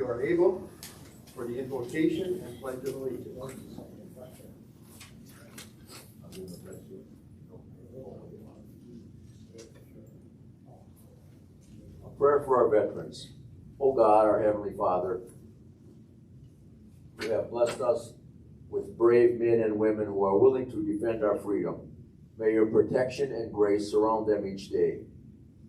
are able, for the invocation and pledge of allegiance. A prayer for our veterans. O God, our Heavenly Father, you have blessed us with brave men and women who are willing to defend our freedom. May your protection and grace surround them each day.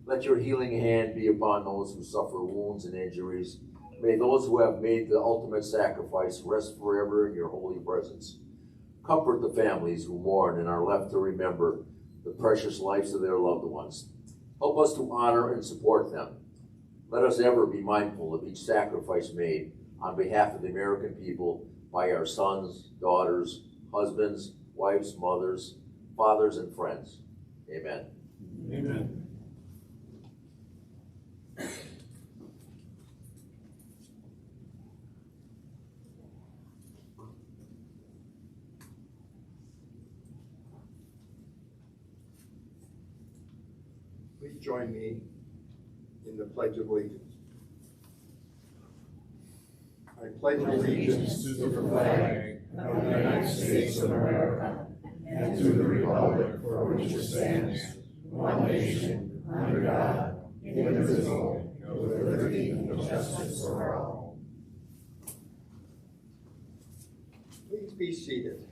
Let your healing hand be upon those who suffer wounds and injuries. May those who have made the ultimate sacrifice rest forever in your holy presence. Comfort the families who mourn and are left to remember the precious lives of their loved ones. Help us to honor and support them. Let us ever be mindful of each sacrifice made on behalf of the American people by our sons, daughters, husbands, wives, mothers, fathers, and friends. Amen. Amen. Please join me in the Pledge of Allegiance. I pledge allegiance To the flag of the United States of America and to the republic for which it stands, one nation, under God, indivisible, with liberty and justice for all. Please be seated.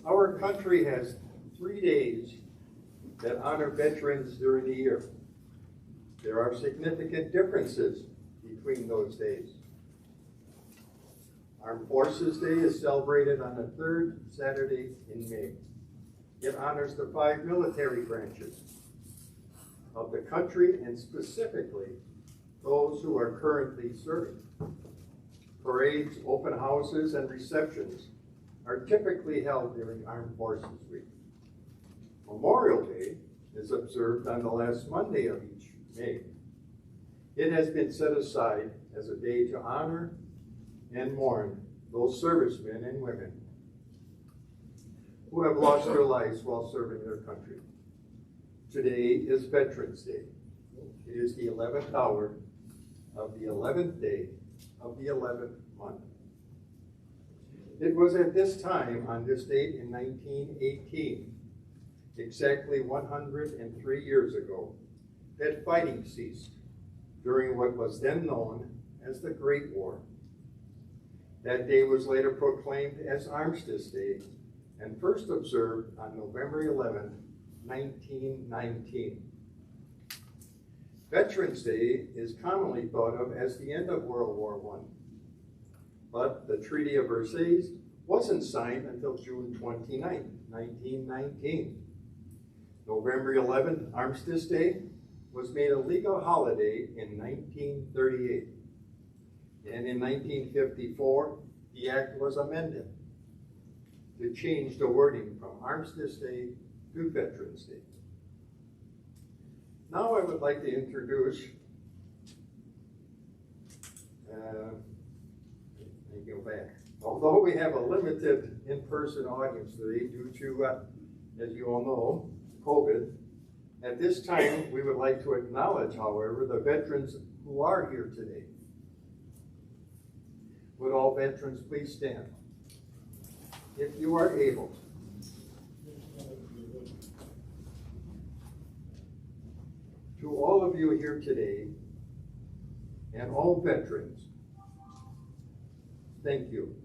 Our country has 3 days that honor veterans during the year. There are significant differences between those days. Armed Forces Day is celebrated on the third Saturday in May. It honors the 5 military branches of the country and specifically those who are currently serving. Parades, open houses, and receptions are typically held during Armed Forces Week. Memorial Day is observed on the last Monday of each May. It has been set aside as a day to honor and mourn those servicemen and women who have lost their lives while serving their country. Today is Veterans Day. It is the 11th hour of the 11th day of the 11th month. It was at this time, on this date in 1918, exactly 103 years ago, that fighting ceased during what was then known as the Great War. That day was later proclaimed as Armistice Day and first observed on November 11, 1919. Veterans Day is commonly thought of as the end of World War I, but the Treaty of Versailles wasn't signed until June 29, 1919. November 11th, Armistice Day, was made a legal holiday in 1938. And in 1954, the act was amended to change the wording from Armistice Day to Veterans Day. Now I would like to introduce, although we have a limited in-person audience today due to, as you all know, COVID, at this time we would like to acknowledge, however, the veterans who are here today. Would all veterans please stand? If you are able. To all of you here today, and all veterans, thank you.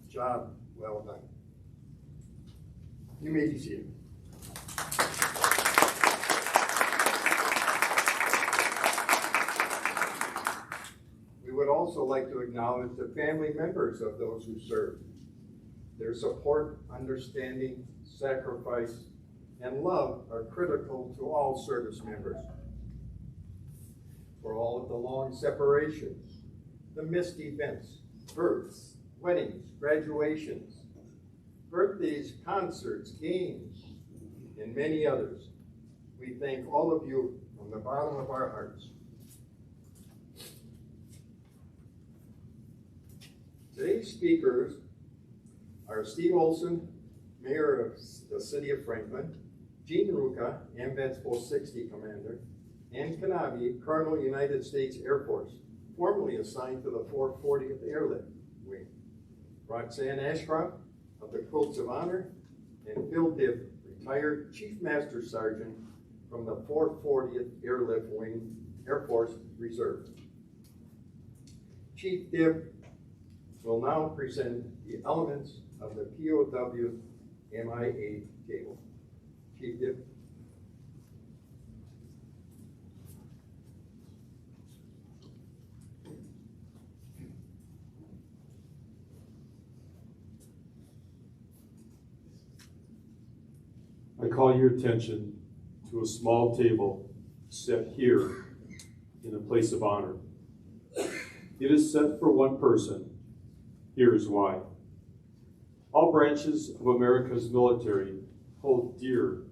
Job well done. You may be seated. We would also like to acknowledge the family members of those who served. Their support, understanding, sacrifice, and love are critical to all service members. For all of the long separations, the missed events, births, weddings, graduations, birthdays, concerts, games, and many others, we thank all of you from the bottom of our hearts. Today's speakers are Steve Olson, Mayor of the City of Franklin, Ruka, AMVETS Post 60 Commander, and Knabe, Colonel, United States Air Force, formerly assigned to the 440th Airlift Wing. Roxane Ashcraft of the Quilts of Honor, and Phillip, Dibb, retired Chief Master Sergeant from the 440th Airlift Wing, Air Force Reserve. Chief Dibb will now present the elements of the POW MIA table. Chief Dibb. I call your attention to a small table set here in a place of honor. It is set for one person. Here is why. All branches of America's military hold dear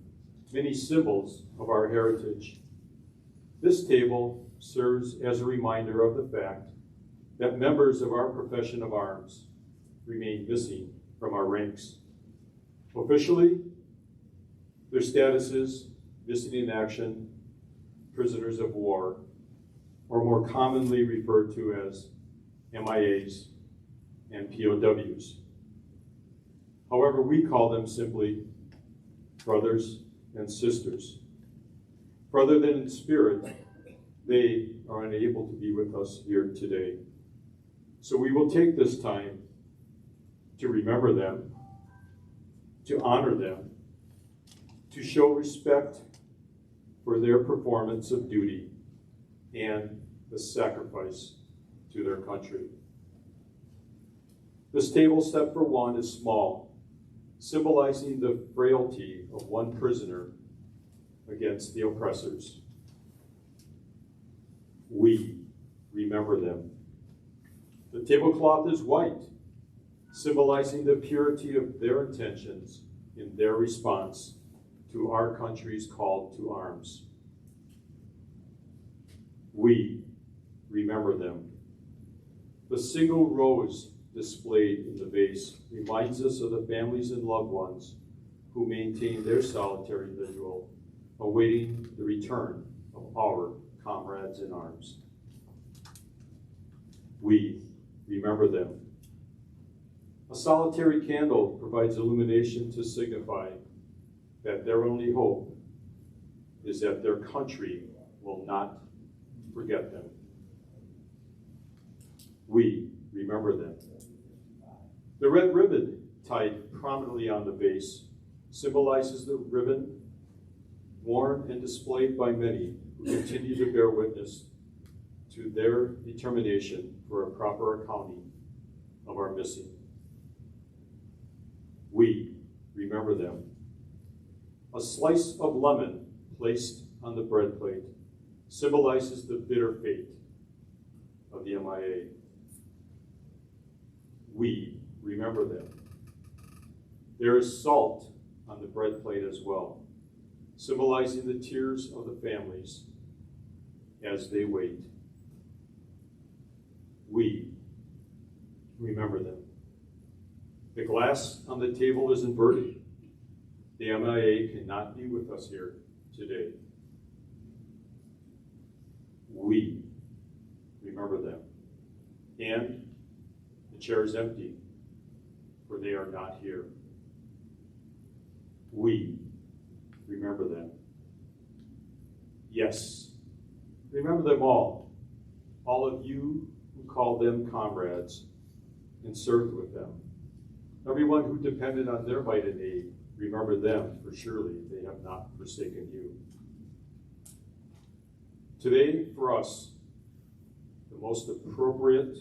many symbols of our heritage. This table serves as a reminder of the fact that members of our profession of arms remain missing from our ranks. Officially, their status is missing in action, prisoners of war, or more commonly referred to as MIAs and POWs. However, we call them simply brothers and sisters. For other than in spirit, they are unable to be with us here today. So we will take this time to remember them, to honor them, to show respect for their performance of duty and the sacrifice to their country. This table set for one is small, symbolizing the frailty of one prisoner against the oppressors. We remember them. The tablecloth is white, symbolizing the purity of their intentions in their response to our country's call to arms. We remember them. The single rose displayed in the vase reminds us of the families and loved ones who maintain their solitary vigil, awaiting the return of our comrades in arms. We remember them. A solitary candle provides illumination to signify that their only hope is that their country will not forget them. We remember them. The red ribbon tied prominently on the vase symbolizes the ribbon worn and displayed by many who continue to bear witness to their determination for a proper accounting of our missing. We remember them. A slice of lemon placed on the bread plate symbolizes the bitter fate of the MIA. We remember them. There is salt on the bread plate as well, symbolizing the tears of the families as they wait. We remember them. The glass on the table is inverted. The MIA cannot be with us here today. We remember them. And the chair is empty, for they are not here. We remember them. Yes, remember them all of you who called them comrades and served with them. Everyone who depended on their might and aid, remember them, for surely they have not forsaken you. Today, for us, the most appropriate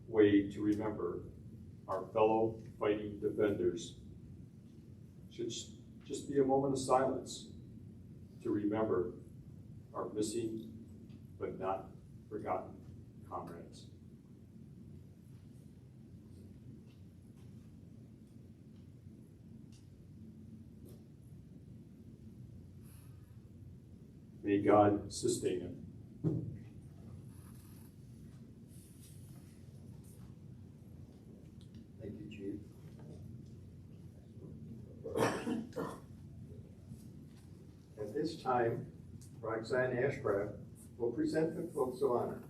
way to remember our fellow fighting defenders should just be a moment of silence to remember our missing but not forgotten comrades. May God sustain him. Thank you, Chief. At this time, Roxane Ashcraft will present the Quilts of Honor.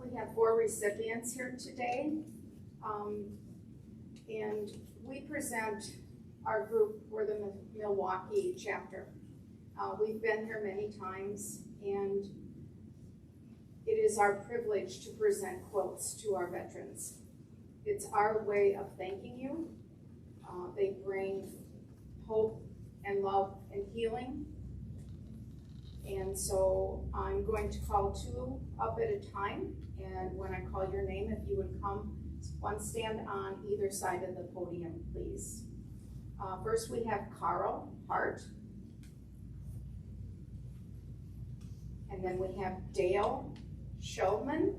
We have 4 recipients here today, and we present our group for the Milwaukee chapter. We've been here many times, and it is our privilege to present quilts to our veterans. It's our way of thanking you. They bring hope and love and healing. And so I'm going to call 2 up at a time, and when I call your name, if you would come, one stand on either side of the podium, please. First we have Carl Hart. And then we have Dale Shulman.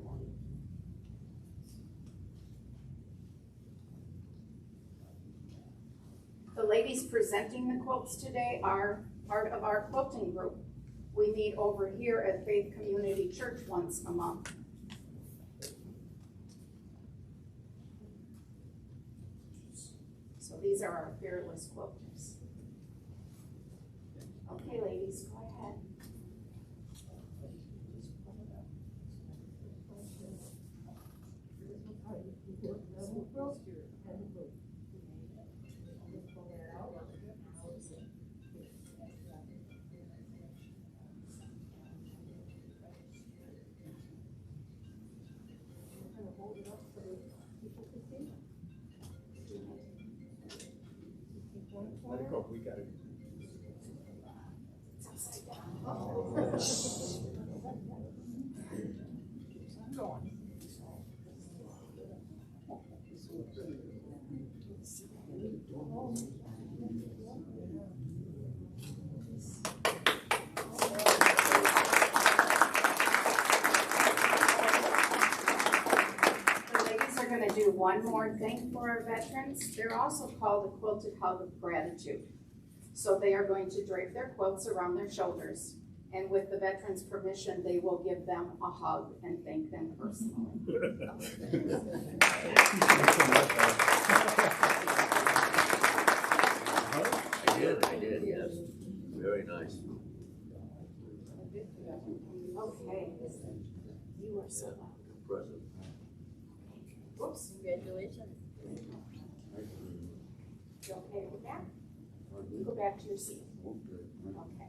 The ladies presenting the quilts today are part of our quilting group. We meet over here at Faith Community Church once a month. So these are our fearless quilters. Okay, ladies, go ahead. Let it go, we got it. It's upside down. Do one more thing for our veterans. They're also called a quilted hug of gratitude. So they are going to drape their quilts around their shoulders, and with the veterans' permission, they will give them a hug and thank them personally. I did, yes. Very nice. Okay. You are so welcome. Impressive. Whoops. Congratulations. You okay with that? You go back to your seat. Okay.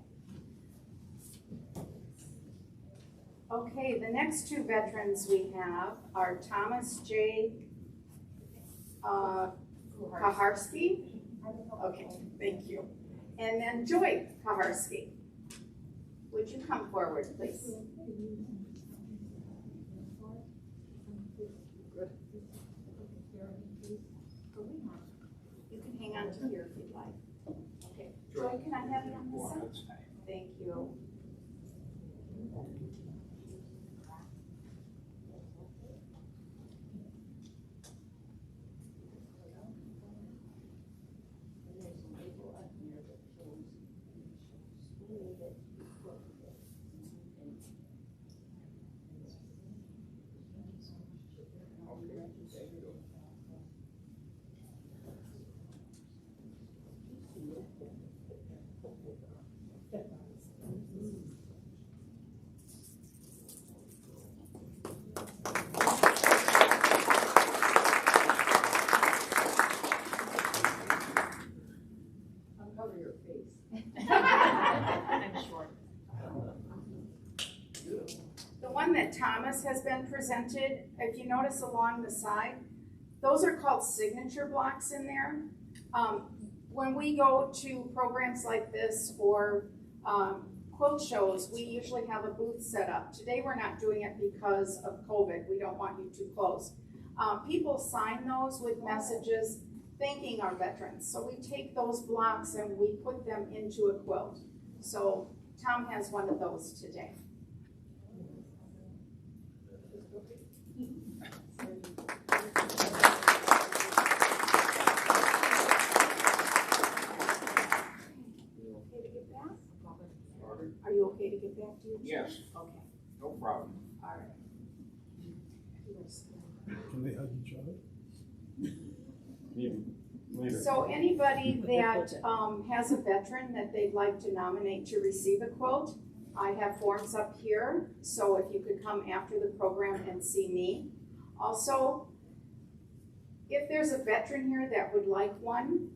Okay, the next 2 veterans we have are Thomas J. Kaharski. Okay, thank you. And then Joy Kaharski. Would you come forward, please? You can hang on to here if you'd like. Okay. Joy, can I have you on this side? Thank you. Thomas has been presented. If you notice along the side, those are called signature blocks in there. When we go to programs like this or quilt shows, we usually have a booth set up. Today we're not doing it because of COVID. We don't want you too close. People sign those with messages thanking our veterans. So we take those blocks and we put them into a quilt. So Tom has one of those today. Are you okay to get back to your chair? Yes. Okay. No problem. All right. Can they hug each other? Maybe later. So anybody that has a veteran that they'd like to nominate to receive a quilt, I have forms up here, so if you could come after the program and see me. Also, if there's a veteran here that would like one,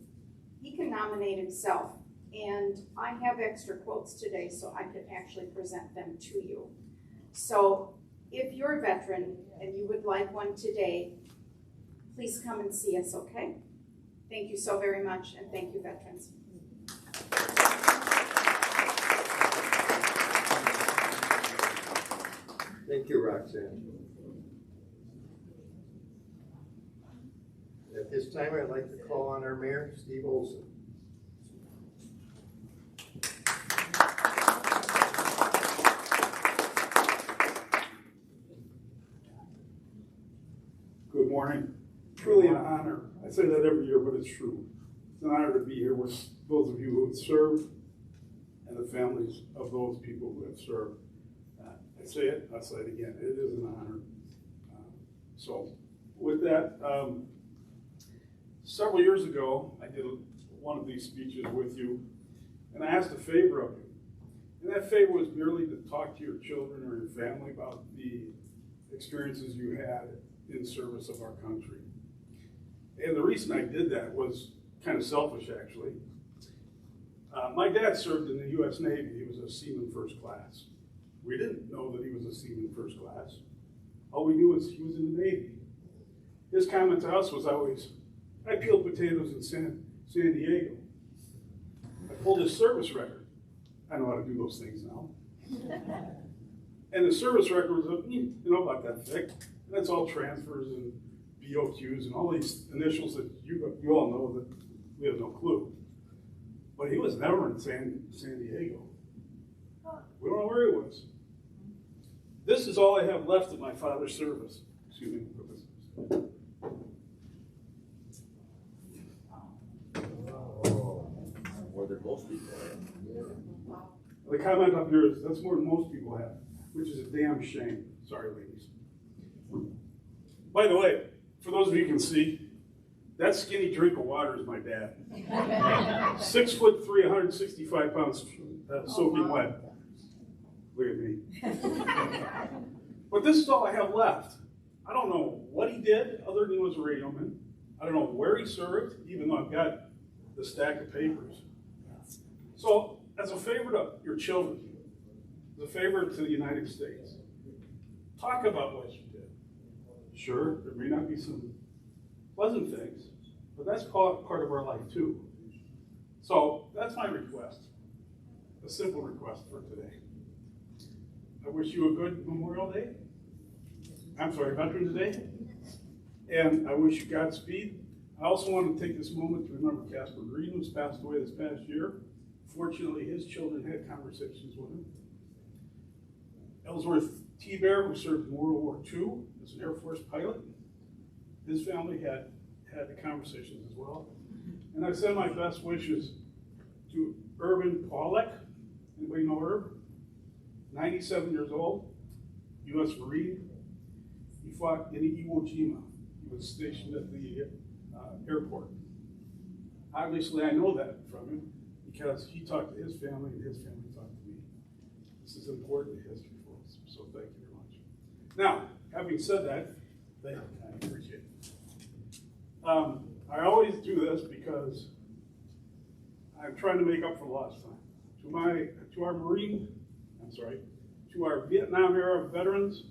he can nominate himself. And I have extra quilts today, so I could actually present them to you. So if you're a veteran and you would like one today, please come and see us, okay? Thank you so very much, and thank you, veterans. Thank you, Roxanne. At this time, I'd like to call on our mayor, Steve Olson. Good morning. Truly an honor. I say that every year, but it's true. It's an honor to be here with those of you who have served and the families of those people who have served. I say it, I'll say it again. It is an honor. So with that, several years ago, I did one of these speeches with you, and I asked a favor of you. And that favor was merely to talk to your children or your family about the experiences you had in service of our country. And the reason I did that was kind of selfish, actually. My dad served in the U.S. Navy. He was a seaman first class. We didn't know that he was a seaman first class. All we knew was he was in the Navy. His comment to us was always, I peeled potatoes in San Diego. I pulled his service record. I know how to do those things now. And the service record was, about that thick. And that's all transfers and BOQs and all these initials that you all know that we have no clue. But he was never in San Diego. We don't know where he was. This is all I have left of my father's service. Excuse me. More than most people have. The comment up here is, that's more than most people have, which is a damn shame. Sorry, ladies. By the way, for those of you who can see, that skinny drink of water is my dad. 6'3", 165 pounds, soaking wet. Look at me. But this is all I have left. I don't know what he did other than he was a radioman. I don't know where he served, even though I've got the stack of papers. So, as a favor to your children, as a favor to the United States, talk about what you did. Sure, there may not be some pleasant things, but that's part of our life too. So that's my request, a simple request for today. I wish you a good Memorial Day. Veterans Day. And I wish you Godspeed. I also want to take this moment to remember Casper Green, who's passed away this past year. Fortunately, his children had conversations with him. Ellsworth T. Bear, who served in World War II as an Air Force pilot. His family had the conversations as well. And I send my best wishes to Irvin Paulek. Anybody know Irv? 97 years old, U.S. Marine. He fought in Iwo Jima. He was stationed at the airport. Obviously, I know that from him because he talked to his family and his family talked to me. This is important history for us, so thank you very much. Now, having said that, thank you, I appreciate it. I always do this because I'm trying to make up for lost time. To our Vietnam era veterans,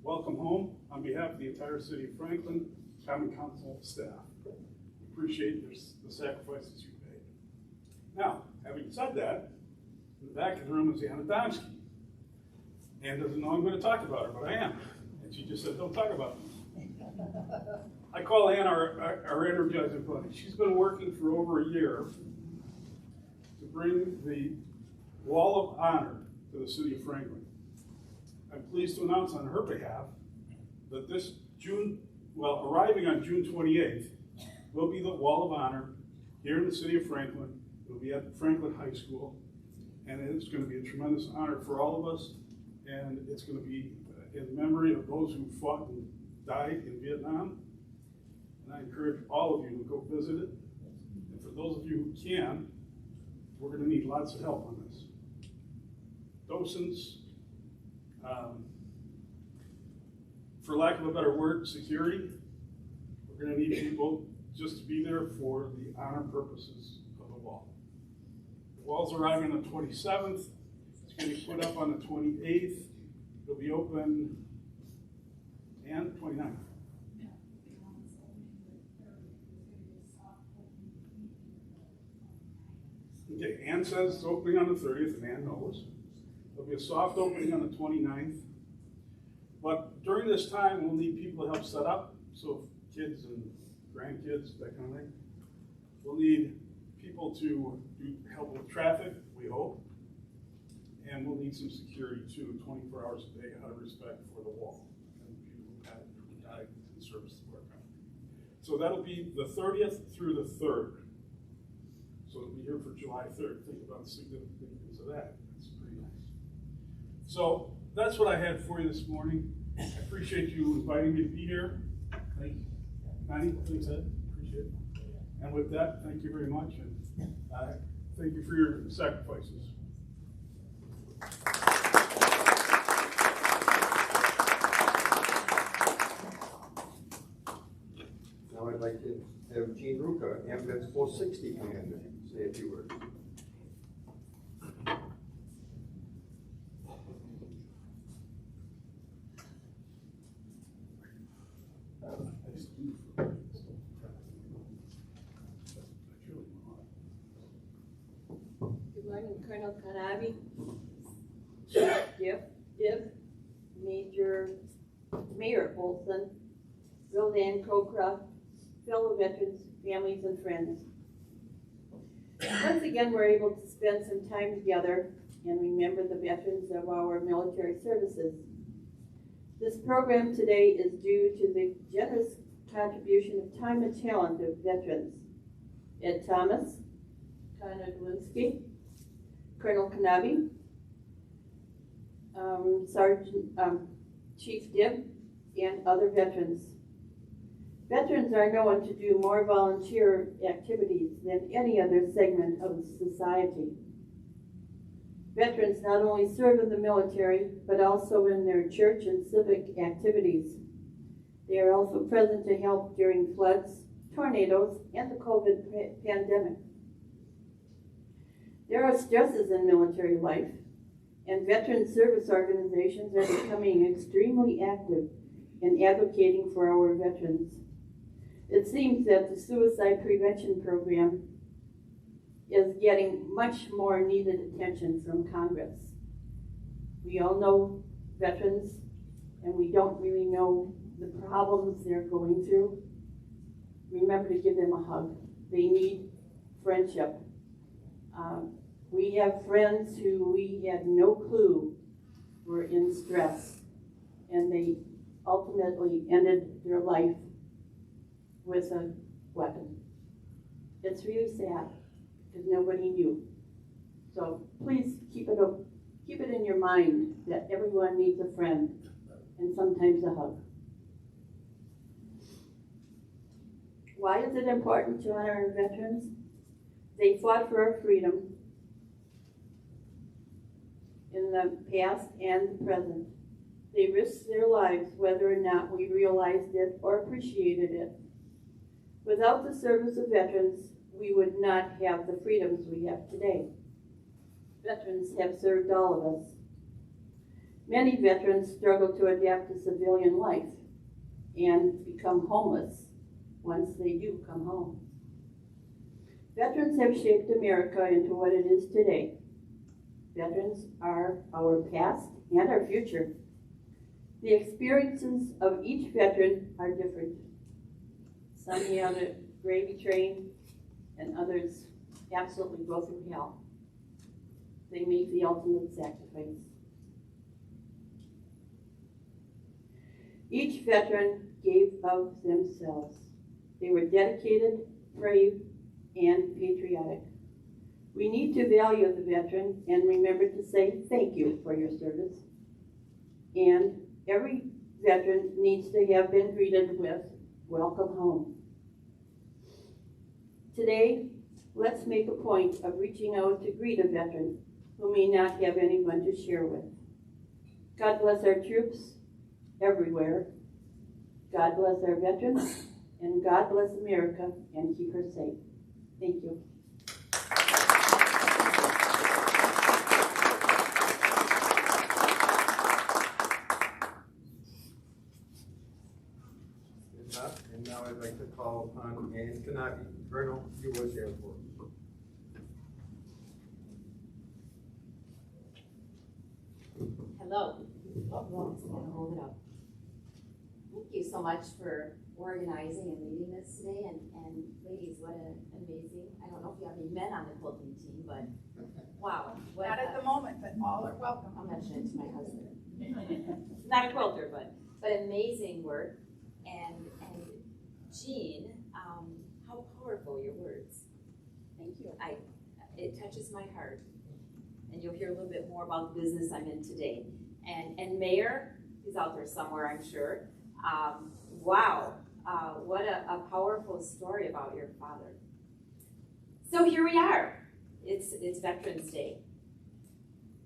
welcome home on behalf of the entire city of Franklin, Common Council staff. We appreciate the sacrifices you made. Now, having said that, in the back of the room is Anna Domsky. Ann doesn't know I'm going to talk about her, but I am. And she just said, don't talk about me. I call Ann our energizing buddy. She's been working for over a year to bring the Wall of Honor to the city of Franklin. I'm pleased to announce on her behalf that this arriving on June 28th, will be the Wall of Honor here in the city of Franklin. It will be at Franklin High School, and it's going to be a tremendous honor for all of us, and it's going to be in memory of those who fought died in Vietnam, and I encourage all of you to go visit it. And for those of you who can, we're going to need lots of help on this. Docents, for lack of a better word, security. We're going to need people just to be there for the honor purposes of the wall. The wall's arriving on the 27th. It's going to be put up on the 28th. It'll be open and 29th. Okay, Ann says it's opening on the 30th, and Ann knows. There'll be a soft opening on the 29th. But during this time, we'll need people to help set up. So kids and grandkids, that kind of thing. We'll need people to help with traffic, we hope. And we'll need some security too, 24 hours a day, out of respect for the wall and the people who died in service to our country. So that'll be the 30th through the 3rd. So it'll be here for July 3rd. Think about the significance of that. That's pretty nice. So that's what I had for you this morning. I appreciate you inviting me to be here. Thank you. Connie, thanks, Ed. Appreciate it. And with that, thank you very much. And thank you for your sacrifices. Now I'd like to have Gene Ruka, AMVETS Post 60, come in and say a few words. Good morning, Colonel Knabe, Dibb, Mayor Olson, Roxane, fellow veterans, families, and friends. Once again, we're able to spend some time together and remember the veterans of our military services. This program today is due to the generous contribution of time and talent of veterans. Ed Thomas, Conrad Linski, Colonel Knabe, Chief Dibb, and other veterans. Veterans are known to do more volunteer activities than any other segment of society. Veterans not only serve in the military, but also in their church and civic activities. They are also present to help during floods, tornadoes, and the COVID pandemic. There are stresses in military life, and veteran service organizations are becoming extremely active in advocating for our veterans. It seems that the suicide prevention program is getting much more needed attention from Congress. We all know veterans, and we don't really know the problems they're going through. Remember to give them a hug. They need friendship. We have friends who we had no clue were in stress, and they ultimately ended their life with a weapon. It's really sad because nobody knew. So please keep it in your mind that everyone needs a friend and sometimes a hug. Why is it important to honor our veterans? They fought for our freedom in the past and the present. They risked their lives whether or not we realized it or appreciated it. Without the service of veterans, we would not have the freedoms we have today. Veterans have served all of us. Many veterans struggle to adapt to civilian life and become homeless once they do come home. Veterans have shaped America into what it is today. Veterans are our past and our future. The experiences of each veteran are different. Some have a gravy train, and others absolutely go through hell. They make the ultimate sacrifice. Each veteran gave of themselves. They were dedicated, brave, and patriotic. We need to value the veteran and remember to say thank you for your service. And every veteran needs to have been greeted with, "Welcome home." Today, let's make a point of reaching out to greet a veteran who may not have anyone to share with. God bless our troops everywhere. God bless our veterans, and God bless America and keep her safe. Thank you. And now I'd like to call upon Knabe. Colonel, USAF. Hello. Oh, it's gonna hold it up. Thank you so much for organizing and leading this today. And ladies, what an amazing, I don't know if you have any men on the quilting team, but wow. Not at the moment, but all are welcome. I'll mention it to my husband. Not a quilter, but amazing work. And Jean, how powerful your words. Thank you. It touches my heart. And you'll hear a little bit more about the business I'm in today. And Mayor, he's out there somewhere, I'm sure. Wow, what a powerful story about your father. So here we are. It's Veterans Day.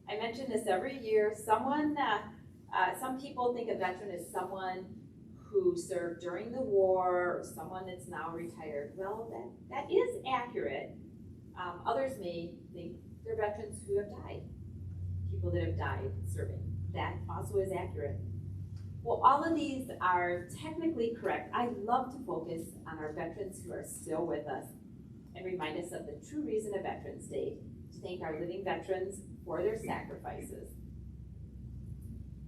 I mention this every year. Some people think a veteran is someone who served during the war, or someone that's now retired. Well, that is accurate. Others may think they're veterans who have died, people that have died serving. That also is accurate. Well, all of these are technically correct. I love to focus on our veterans who are still with us and remind us of the true reason of Veterans Day, to thank our living veterans for their sacrifices.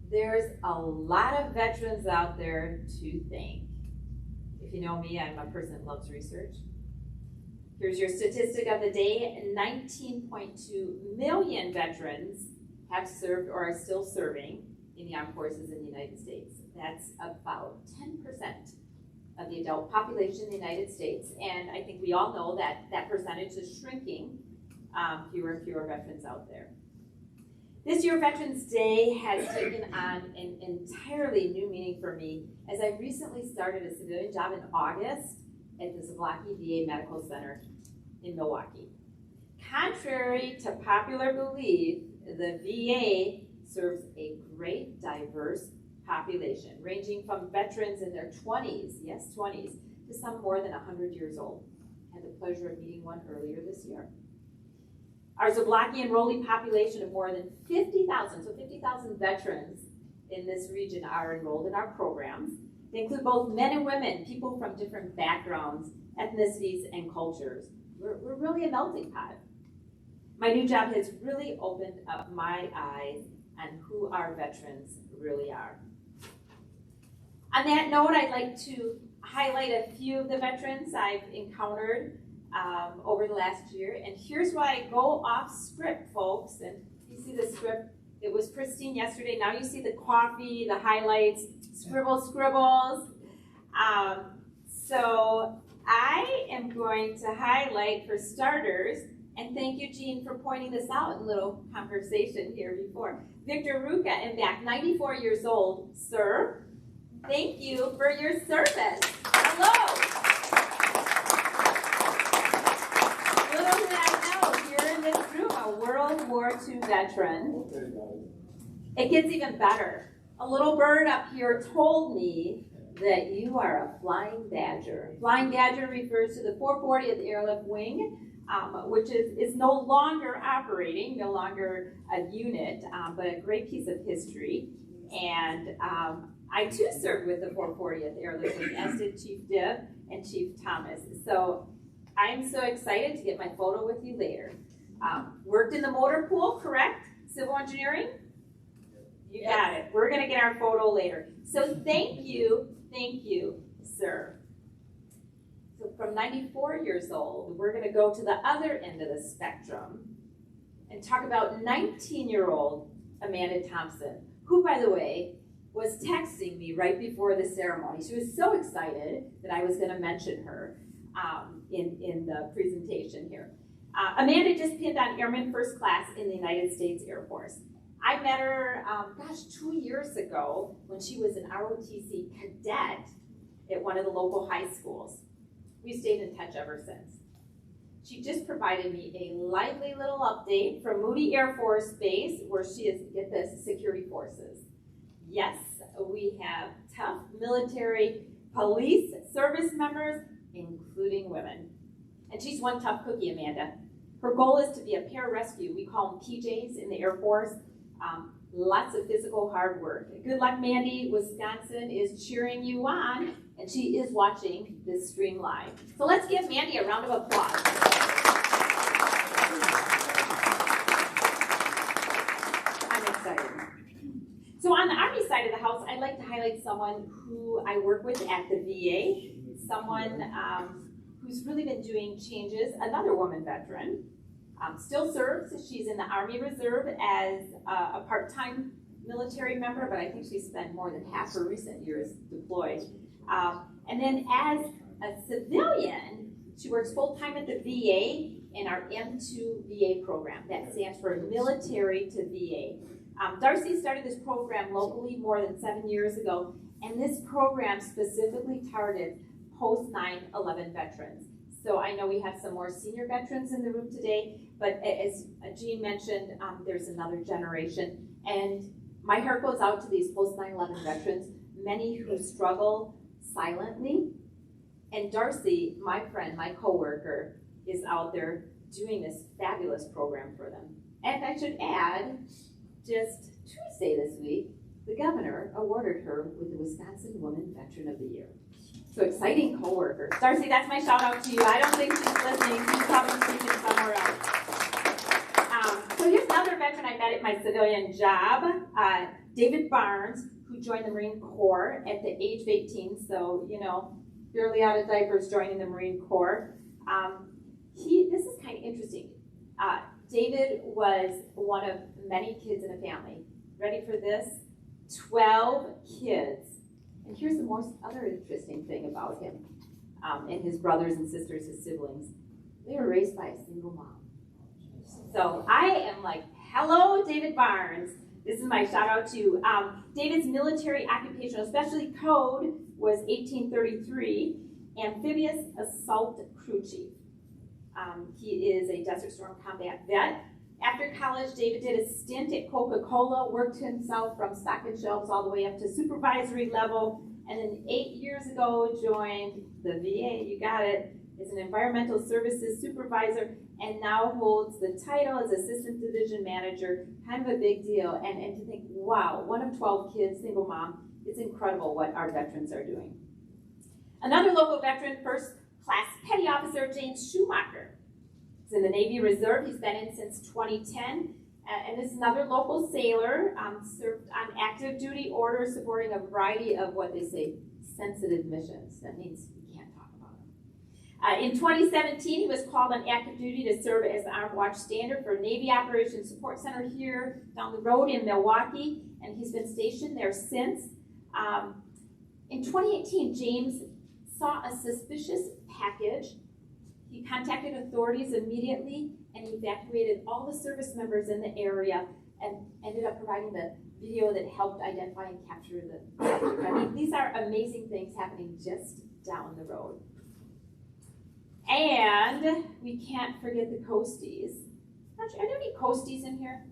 There's a lot of veterans out there to thank. If you know me, I'm a person that loves research. Here's your statistic of the day. 19.2 million veterans have served or are still serving in the armed forces in the United States. That's about 10% of the adult population in the United States. And I think we all know that that percentage is shrinking, fewer and fewer veterans out there. This year, Veterans Day has taken on an entirely new meaning for me, as I recently started a civilian job in August at the Zablocki VA Medical Center in Milwaukee. Contrary to popular belief, the VA serves a great diverse population, ranging from veterans in their 20s, yes, 20s, to some more than 100 years old. I had the pleasure of meeting one earlier this year. Our Zablocki enrollee population of more than 50,000, so 50,000 veterans in this region are enrolled in our programs. They include both men and women, people from different backgrounds, ethnicities, and cultures. We're really a melting pot. My new job has really opened up my eyes on who our veterans really are. On that note, I'd like to highlight a few of the veterans I've encountered over the last year. And here's why I go off script, folks. And you see the script, it was pristine yesterday. Now you see the coffee, the highlights, scribbles. So I am going to highlight, for starters, and thank you, Jean, for pointing this out in a little conversation here before. Victor Ruka, in back, 94 years old. Sir, thank you for your service. Hello. Little did I know, here in this room, a World War II veteran. It gets even better. A little bird up here told me that you are a Flying Badger. Flying Badger refers to the 440th Airlift Wing, which is no longer operating, no longer a unit, but a great piece of history. And I too served with the 440th Airlift Wing, as did Chief Dibb and Chief Thomas. So I'm so excited to get my photo with you later. Worked in the motor pool, correct? Civil engineering? You got it. We're going to get our photo later. So thank you, sir. So from 94 years old, we're going to go to the other end of the spectrum and talk about 19-year-old Amanda Thompson, who, by the way, was texting me right before the ceremony. She was so excited that I was going to mention her in the presentation here. Amanda just pinned on Airman First Class in the United States Air Force. I met her, 2 years ago when she was an ROTC cadet at one of the local high schools. We've stayed in touch ever since. She just provided me a lively little update from Moody Air Force Base, where she is, get this, security forces. Yes, we have tough military police service members, including women. And she's one tough cookie, Amanda. Her goal is to be a pararescue. We call them PJs in the Air Force. Lots of physical hard work. Good luck, Mandy. Wisconsin is cheering you on, and she is watching this stream live. So let's give Mandy a round of applause. I'm excited. So on the Army side of the house, I'd like to highlight someone who I work with at the VA, someone who's really been doing changes, another woman veteran. Still serves. She's in the Army Reserve as a part-time military member, but I think she spent more than half her recent years deployed. And then as a civilian, she works full-time at the VA in our M2 VA program. That stands for Military to VA. Darcy started this program locally more than 7 years ago, and this program specifically targets post 9/11 veterans. So I know we have some more senior veterans in the room today, but as Jean mentioned, there's another generation. And my heart goes out to these post 9/11 veterans, many who struggle silently. And Darcy, my friend, my coworker, is out there doing this fabulous program for them. And I should add, just Tuesday this week, the governor awarded her with the Wisconsin Woman Veteran of the Year. So exciting coworkers. Darcy, that's my shout out to you. I don't think she's listening. She's probably speaking somewhere else. So here's another veteran I met at my civilian job, David Barnes, who joined the Marine Corps at the age of 18. So, you know, barely out of diapers joining the Marine Corps. This is kind of interesting. David was one of many kids in a family. Ready for this? 12 kids. And here's the most other interesting thing about him and his brothers and sisters, his siblings. They were raised by a single mom. So I am like, hello, David Barnes. This is my shout out to you. David's military occupational specialty code was 1833, amphibious assault crew chief. He is a Desert Storm combat vet. After college, David did a stint at Coca-Cola, worked himself from stocking shelves all the way up to supervisory level, and then 8 years ago joined the VA, you got it, as an environmental services supervisor, and now holds the title as assistant division manager. Kind of a big deal, and to think, wow, one of 12 kids, single mom, it's incredible what our veterans are doing. Another local veteran, first class petty officer James Schumacher. He's in the Navy Reserve. He's been in since 2010. And this is another local sailor, served on active duty orders supporting a variety of what they say sensitive missions. That means we can't talk about them. In 2017, he was called on active duty to serve as the Armed Watch Standard for Navy Operations Support Center here down the road in Milwaukee, and he's been stationed there since. In 2018, James saw a suspicious package. He contacted authorities immediately and evacuated all the service members in the area and ended up providing the video that helped identify and capture the subject. I mean, these are amazing things happening just down the road. And we can't forget the Coasties. Are there any Coasties in here?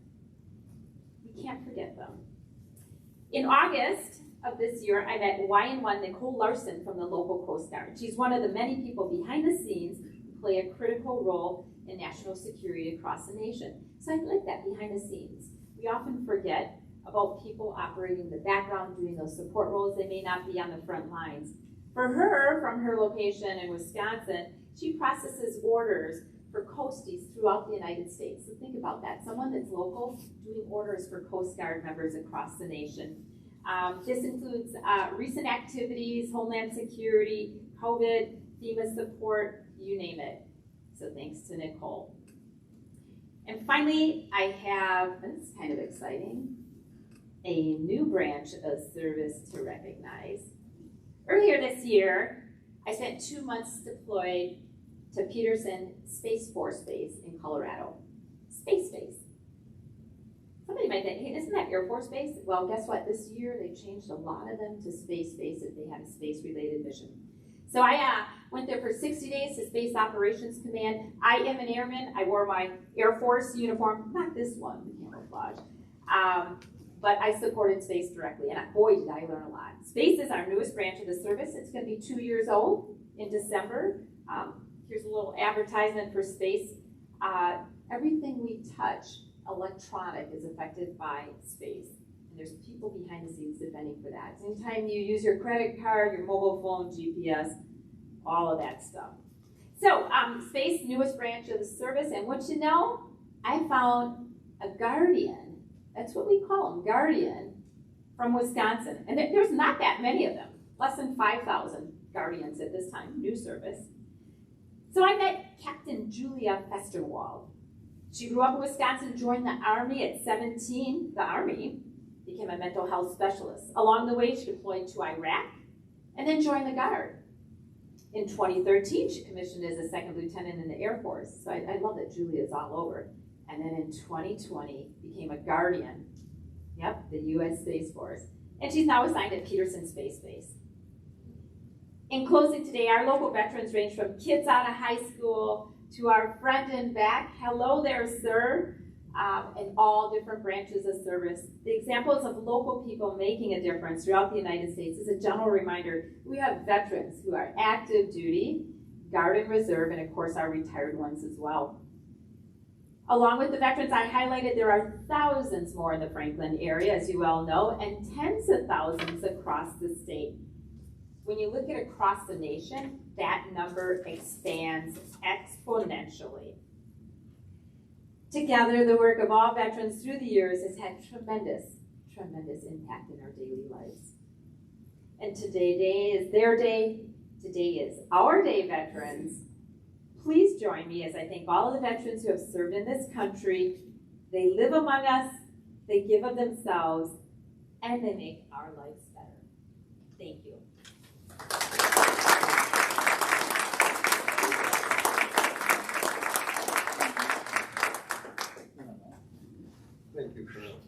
We can't forget them. In August of this year, I met YN1 Nicole Larson from the local Coast Guard. She's one of the many people behind the scenes who play a critical role in national security across the nation. So I like that, behind the scenes. We often forget about people operating in the background, doing those support roles. They may not be on the front lines. For her, from her location in Wisconsin, she processes orders for Coasties throughout the United States. So think about that. Someone that's local doing orders for Coast Guard members across the nation. This includes recent activities, Homeland Security, COVID, FEMA support, you name it. So thanks to Nicole. And finally, I have, this is kind of exciting, a new branch of service to recognize. Earlier this year, I spent 2 months deployed to Peterson Space Force Base in Colorado. Space Base. Somebody might think, hey, isn't that Air Force Base? Well, guess what? This year they changed a lot of them to space bases. They had a space-related mission. So I went there for 60 days to Space Operations Command. I am an airman. I wore my Air Force uniform, not this one, the camouflage, but I supported space directly, and boy, did I learn a lot. Space is our newest branch of the service. It's going to be 2 years old in December. Here's a little advertisement for space. Everything we touch, electronic, is affected by space. And there's people behind the scenes defending for that. Anytime you use your credit card, your mobile phone, GPS, all of that stuff. So, space, newest branch of the service, and what you know, I found a guardian, that's what we call them, guardian, from Wisconsin. And there's not that many of them, less than 5,000 guardians at this time, new service. So I met Captain Julia Festerwald. She grew up in Wisconsin, joined the Army at 17, the Army, became a mental health specialist. Along the way, she deployed to Iraq and then joined the Guard. In 2013, she commissioned as a second lieutenant in the Air Force. So I love that Julia's all over. And then in 2020, became a guardian, the U.S. Space Force. And she's now assigned at Peterson Space Base. In closing today, our local veterans range from kids out of high school to our friend in back. Hello there, sir. And all different branches of service. The examples of local people making a difference throughout the United States is a general reminder. We have veterans who are active duty, Guard and Reserve, and of course our retired ones as well. Along with the veterans I highlighted, there are thousands more in the Franklin area, as you well know, and tens of thousands across the state. When you look at across the nation, that number expands exponentially. Together, the work of all veterans through the years has had tremendous impact in our daily lives. And today is their day. Today is our day, veterans. Please join me as I thank all of the veterans who have served in this country. They live among us, they give of themselves, and they make our lives better. Thank you. Thank you, Carol.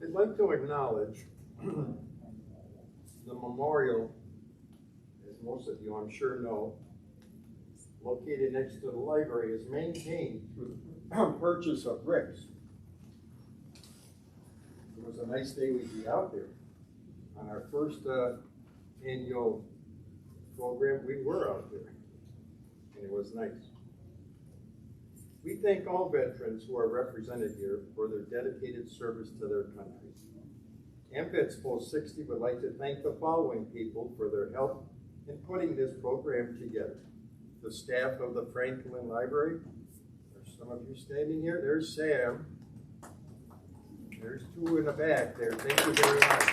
I'd like to acknowledge the memorial, as most of you I'm sure know, located next to the library, is maintained through the purchase of bricks. It was a nice day we'd be out there. On our first annual program, we were out there, and it was nice. We thank all veterans who are represented here for their dedicated service to their country. AMVETS Post 60 would like to thank the following people for their help in putting this program together. The staff of the Franklin Library. There's some of you standing here. There's Sam. There's two in the back there. Thank you very much.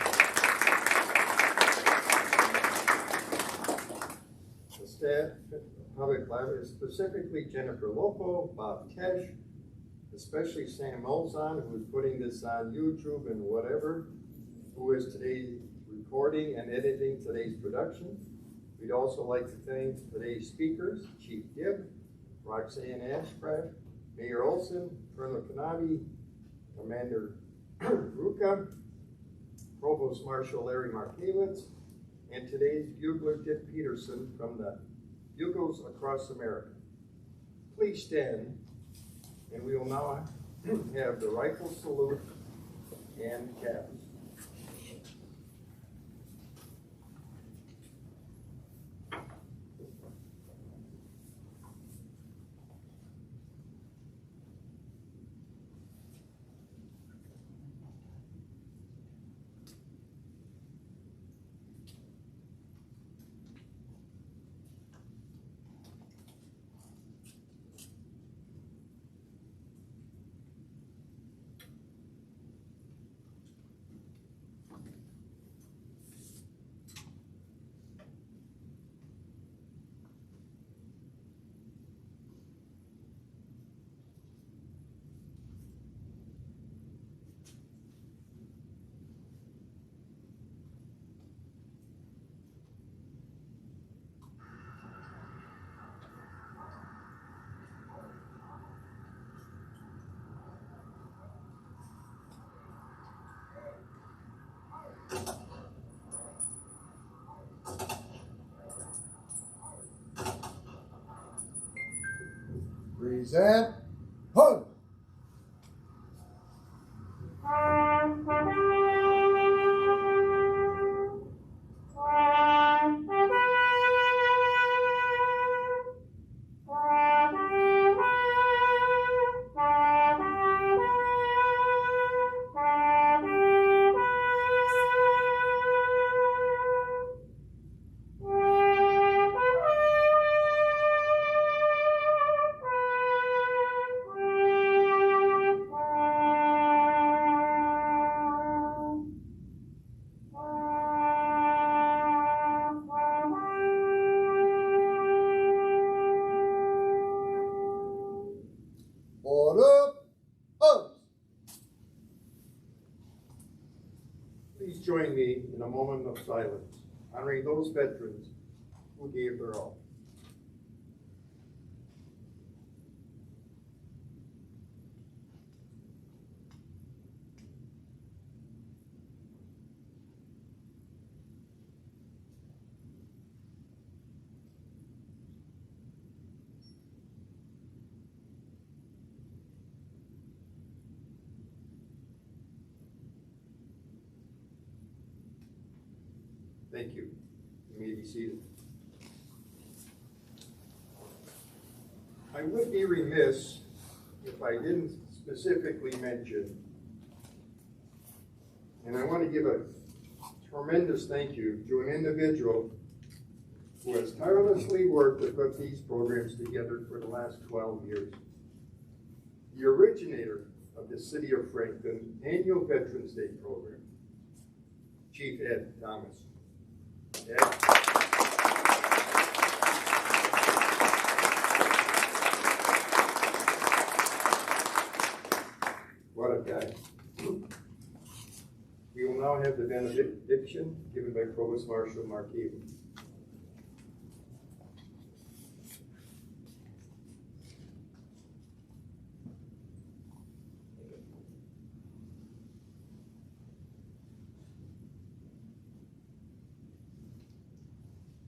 The staff, Public Library, specifically Jennifer Lopo, Bob Tesh, especially Sam Olson, who is putting this on YouTube and whatever, who is today recording and editing today's production. We'd also like to thank today's speakers, Chief Dibb, Roxane Ashcraft, Mayor Olson, Colonel Knabe, Commander Ruka, Provost Marshal Larry Markiewicz, and today's bugler Dibb Peterson from the Bugles across America. Please stand, and we will now have the rifle salute and caps. Present. Hug. Please join me in a moment of silence, honoring those veterans who gave their all. Thank you. You may be seated. I would be remiss if I didn't specifically mention, and I want to give a tremendous thank you to an individual who has tirelessly worked to put these programs together for the last 12 years. The originator of the City of Franklin Annual Veterans Day program, Chief Ed Thomas. Ed. What a guy. We will now have the benediction given by Provost Marshal Markiewicz.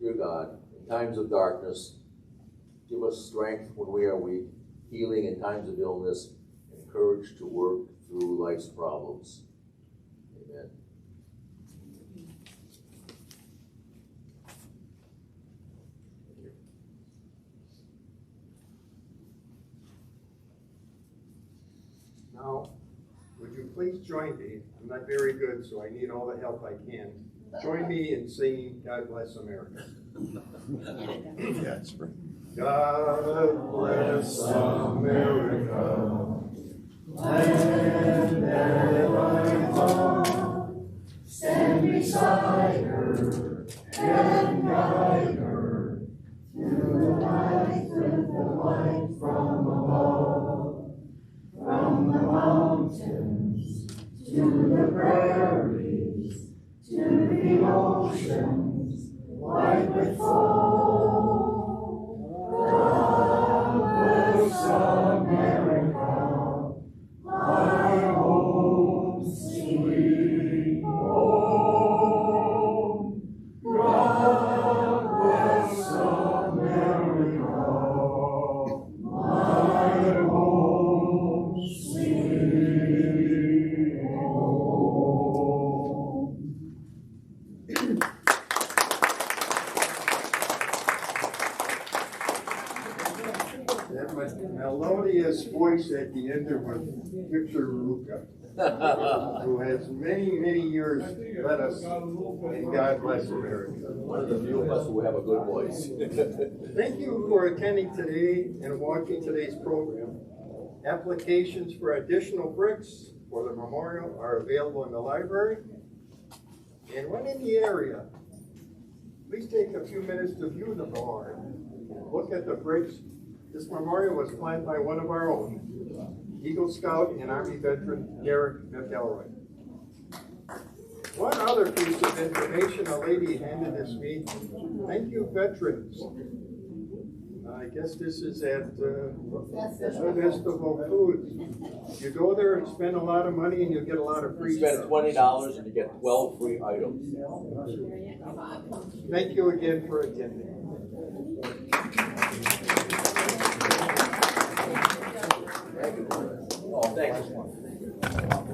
Dear God, in times of darkness, give us strength when we are weak, healing in times of illness, and courage to work through life's problems. Amen. Now, would you please join me? I'm not very good, so I need all the help I can. Join me in singing God Bless America. That's right. God bless America, Land that I love, stand beside her and guide her through the night with the light from above, from the mountains to the prairies, to the oceans white with foam. God bless America, my home sweet home. God bless America, my home sweet home. that melodious voice at the end of Victor Ruka, who has many, many years led us in God Bless America. One of the few of us who have a good voice. Thank you for attending today and watching today's program. Applications for additional bricks for the memorial are available in the library. And when in the area, please take a few minutes to view the memorial. Look at the bricks. This memorial was planned by one of our own, Eagle Scout and Army veteran Derek McElroy. One other piece of information a lady handed us me. Thank you, veterans. I guess this is at Festival Foods. You go there and spend a lot of money and you get a lot of free You spend stuff. $20 and you get 12 free items. Thank you again for attending. Thanks.